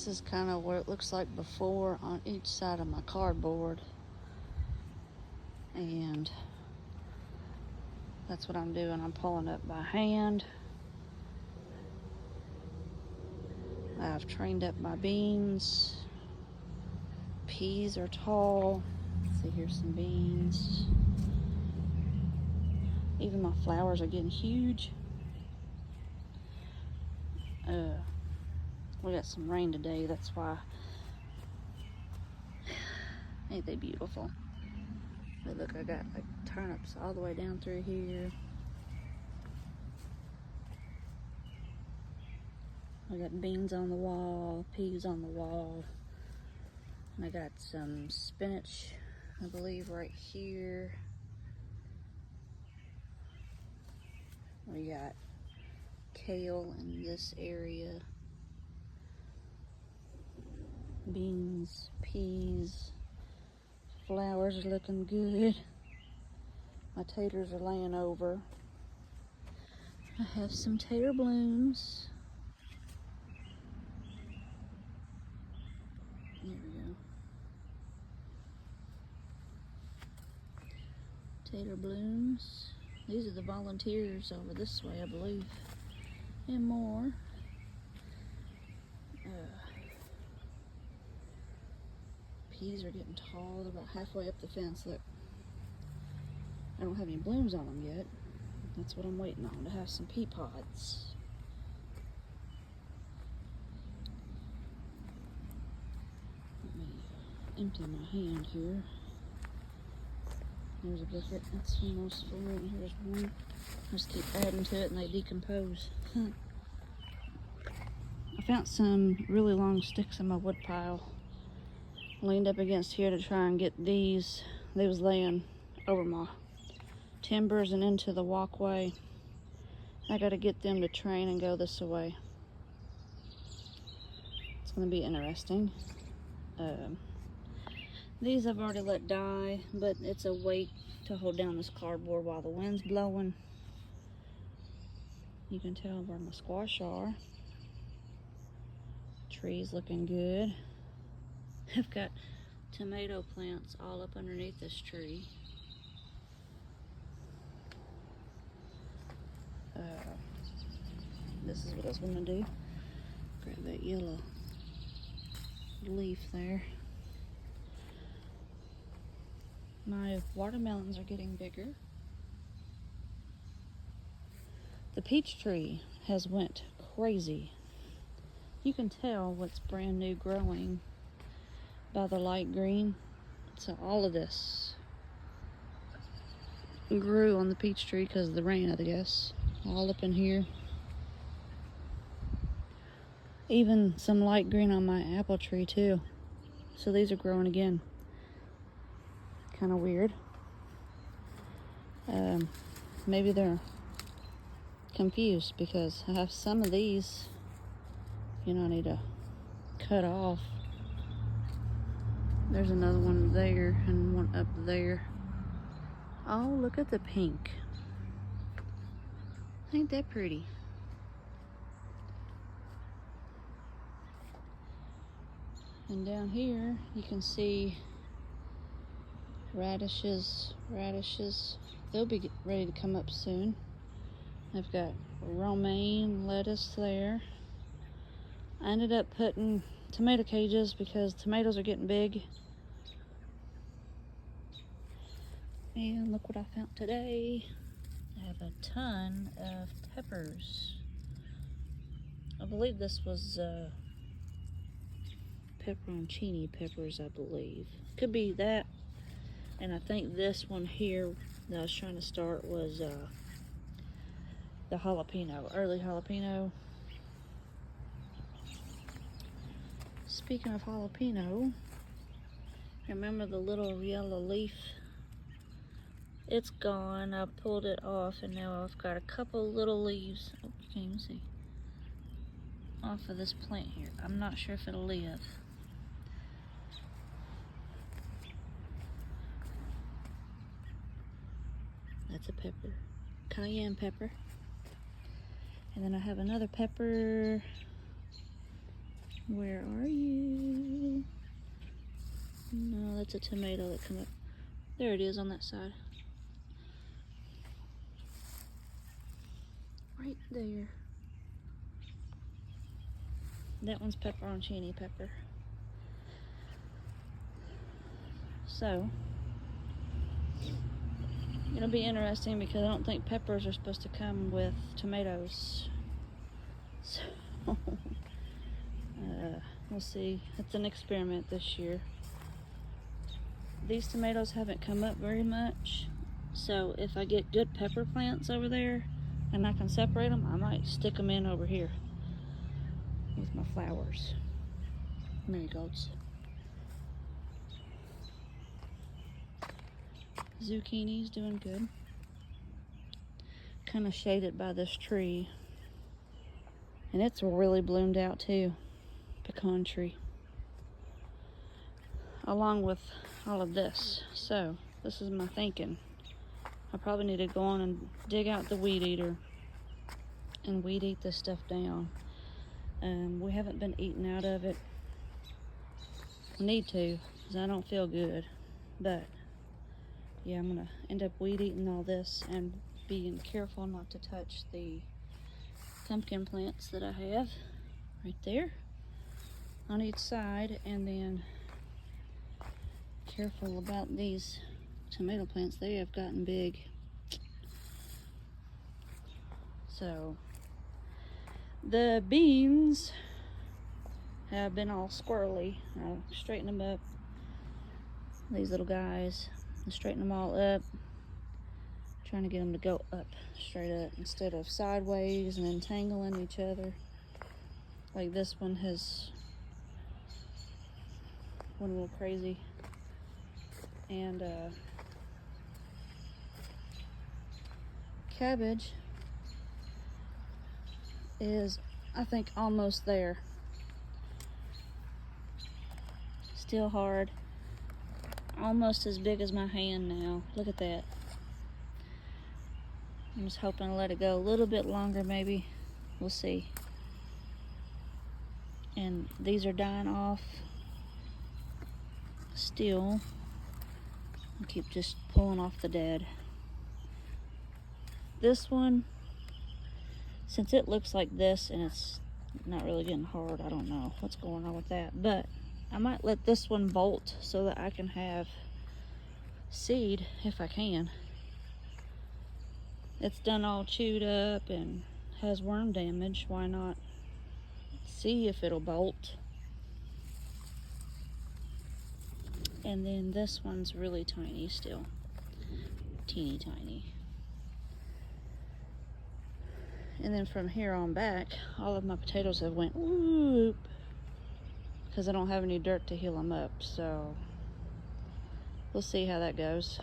This is kind of what it looks like before on each side of my cardboard. And that's what I'm doing. I'm pulling up by hand. I've trained up my beans. Peas are tall. See, here's some beans. Even my flowers are getting huge. We got some rain today, that's why. Ain't they beautiful? But look, I got like turnips all the way down through here. I got beans on the wall, peas on the wall. And I got some spinach, I believe, right here. We got kale in this area. Beans, peas, flowers are looking good. My taters are laying over. I have some tater blooms. There we go. Tater blooms. These are the volunteers over this way, I believe. And more. Peas are getting tall. They're about halfway up the fence. Look. I don't have any blooms on them yet. That's what I'm waiting on, to have some pea pods. Let me empty my hand here. There's a bucket. That's almost full. And here's one. I just keep adding to it and they decompose. I found some really long sticks in my wood pile. Leaned up against here to try and get these. They was laying over my timbers and into the walkway. I gotta get them to train and go this way. It's gonna be interesting. These I've already let die, but it's a weight to hold down this cardboard while the wind's blowing. You can tell where my squash are. Trees looking good. I've got tomato plants all up underneath this tree. This is what I was gonna do. Grab that yellow leaf there. My watermelons are getting bigger. The peach tree has went crazy. You can tell what's brand new growing by the light green. So all of this grew on the peach tree because of the rain, I guess. All up in here. Even some light green on my apple tree too. So these are growing again. Kind of weird. Maybe they're confused because I have some of these, I need to cut off. There's another one there and one up there. Oh, look at the pink. Ain't that pretty? And down here, you can see radishes. They'll be ready to come up soon. I've got romaine lettuce there. I ended up putting tomato cages because tomatoes are getting big. And look what I found today. I have a ton of peppers. I believe this was pepperoncini peppers, I believe. Could be that. And I think this one here that I was trying to start was the jalapeno, early jalapeno. Speaking of jalapeno, remember the little yellow leaf? It's gone. I pulled it off and now I've got a couple little leaves. Oh, you can't even see. Off of this plant here. I'm not sure if it'll live. That's a pepper. Cayenne pepper. And then I have another pepper Where are you? No, that's a tomato that come up. There it is on that side. Right there. That one's pepperoncini pepper. So, it'll be interesting because I don't think peppers are supposed to come with tomatoes. So, we'll see. It's an experiment this year. These tomatoes haven't come up very much, so if I get good pepper plants over there and I can separate them, I might stick them in over here with my flowers. Marigolds. Zucchini's doing good. Kind of shaded by this tree. And it's really bloomed out too. Pecan tree. Along with all of this. So, this is my thinking. I probably need to go on and dig out the weed eater and weed eat this stuff down. We haven't been eating out of it. I need to, because I don't feel good. But, yeah, I'm going to end up weed eating all this and being careful not to touch the pumpkin plants that I have right there on each side, and then careful about these tomato plants. They have gotten big. So the beans have been all squirrely. I'll straighten them up. These little guys, I'll straighten them all up. Trying to get them to go up, straight up, instead of sideways and entangling each other. Like this one has went a little crazy. And cabbage is, I think, almost there. Still hard. Almost as big as my hand now. Look at that. I'm just hoping to let it go a little bit longer, maybe. We'll see. And these are dying off still. I'll keep just pulling off the dead. This one, since it looks like this and it's not really getting hard, I don't know what's going on with that. But I might let this one bolt so that I can have seed if I can. It's done all chewed up and has worm damage. Why not see if it'll bolt? And then this one's really tiny still. Teeny tiny. And then from here on back, all of my potatoes have went whoop, because I don't have any dirt to heal them up. So we'll see how that goes.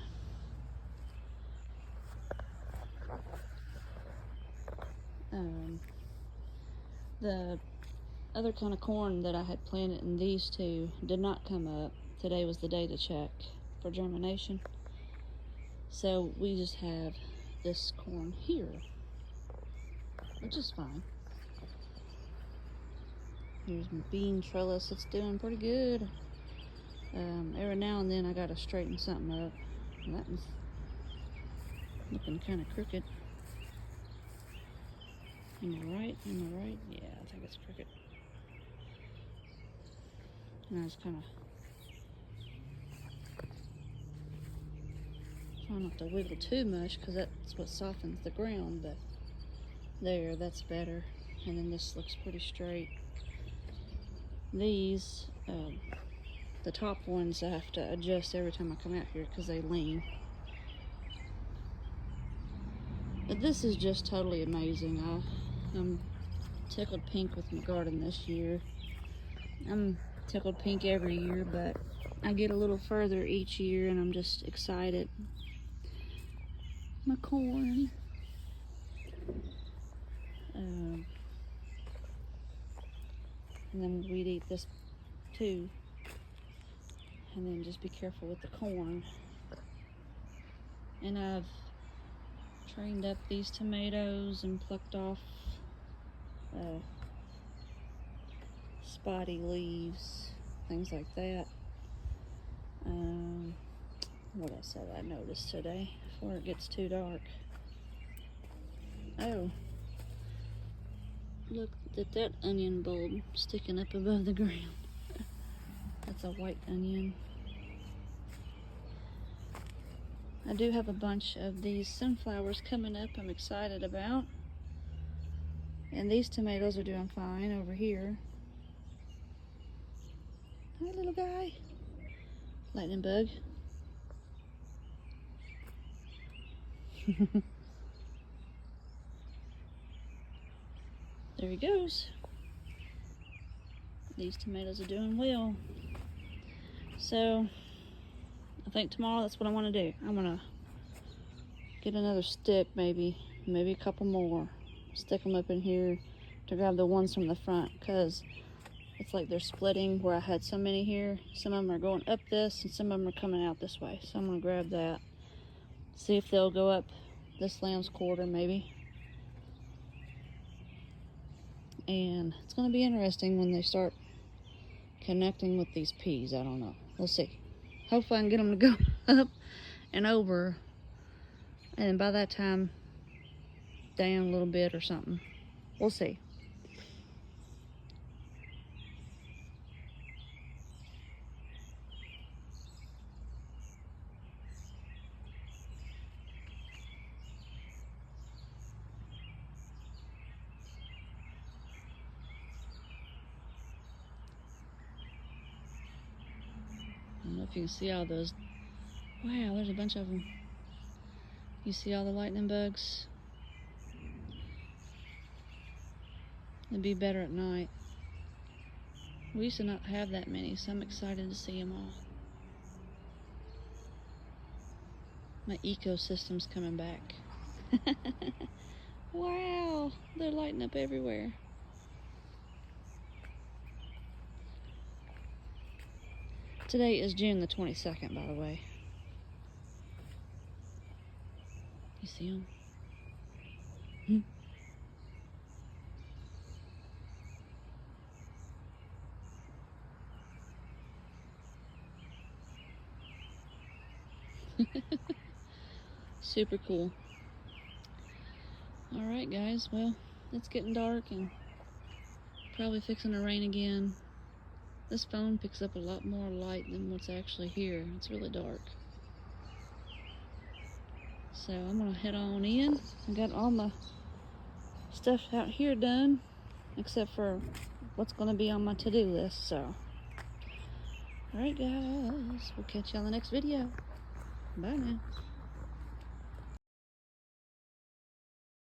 The other kind of corn that I had planted in these two did not come up. Today was the day to check for germination. So we just have this corn here, which is fine. Here's my bean trellis. It's doing pretty good. Every now and then I gotta straighten something up. That one's looking kind of crooked. Am I right? Am I right? Yeah, I think it's crooked. And I was kind of trying not to wiggle too much because that's what softens the ground, but there, that's better. And then this looks pretty straight. These, the top ones I have to adjust every time I come out here because they lean. But this is just totally amazing. I'm tickled pink with my garden this year. I'm tickled pink every year, but I get a little further each year and I'm just excited. My corn. And then we'd eat this too. And then just be careful with the corn. And I've trained up these tomatoes and plucked off spotty leaves, things like that. What else have I noticed today before it gets too dark? Oh, look at that onion bulb sticking up above the ground. That's a white onion. I do have a bunch of these sunflowers coming up I'm excited about. And these tomatoes are doing fine over here. Hi, little guy. Lightning bug. There he goes. These tomatoes are doing well. So, I think tomorrow that's what I want to do. I'm going to get another stick, maybe a couple more. Stick them up in here to grab the ones from the front, because it's like they're splitting where I had so many here. Some of them are going up this and some of them are coming out this way. So I'm going to grab that. See if they'll go up this lamb's quarter maybe. And it's going to be interesting when they start connecting with these peas. I don't know. We'll see. Hopefully I can get them to go up and over. And by that time, down a little bit or something. We'll see. I don't know if you can see all those. Wow, there's a bunch of them. You see all the lightning bugs? It'd be better at night. We used to not have that many, so I'm excited to see them all. My ecosystem's coming back. Wow, they're lighting up everywhere. Today is June the 22nd, by the way. You see them? Super cool. Alright guys, well, it's getting dark and probably fixing to rain again. This phone picks up a lot more light than what's actually here. It's really dark. So I'm gonna head on in. I got all my stuff out here done, except for what's gonna be on my to-do list, so. Alright guys, we'll catch you on the next video. Bye now.